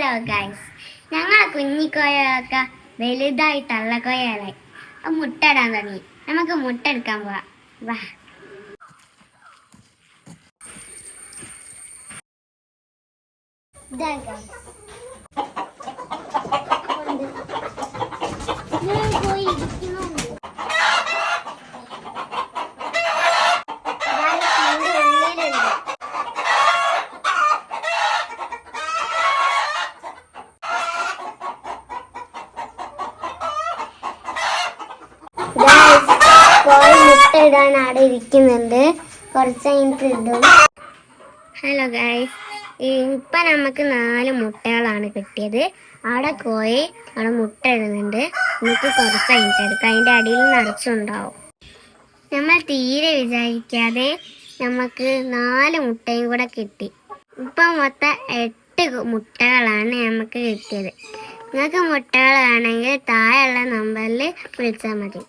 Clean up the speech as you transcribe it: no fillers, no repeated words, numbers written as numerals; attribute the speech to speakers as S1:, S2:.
S1: Hello guys, ഞങ്ങളെ കുഞ്ഞിക്കോയൊക്കെ വലുതായി തള്ളക്കോയായി മുട്ട ഇടാൻ തുടങ്ങി. നമുക്ക് മുട്ട എടുക്കാൻ പോവാം. വാ. ഇതാ ഗൈസ്, പോയി ഇരിക്കുന്നുണ്ട്. കോഴി മുട്ട ഇടാൻ അവിടെ ഇരിക്കുന്നുണ്ട്. കുറച്ച് കഴിഞ്ഞിട്ട് ഇടും. ഹലോ ഗൈസ്, ഇപ്പൊ നമുക്ക് 4 മുട്ടകളാണ് കിട്ടിയത്. അവിടെ കോഴി അവിടെ മുട്ട ഇടുന്നുണ്ട്. നമുക്ക് കുറച്ച് കഴിഞ്ഞിട്ട് എടുക്കാം. അതിന്റെ അടിയിൽ നിറച്ചുണ്ടാവും. നമ്മൾ തീരെ വിചാരിക്കാതെ നമുക്ക് 4 മുട്ടയും കൂടെ കിട്ടി. ഇപ്പൊ മൊത്തം 8 മുട്ടകളാണ് നമുക്ക് കിട്ടിയത്. നിങ്ങൾക്ക് മുട്ടകൾ വേണമെങ്കിൽ താഴെയുള്ള നമ്പറിൽ വിളിച്ചാൽ മതി.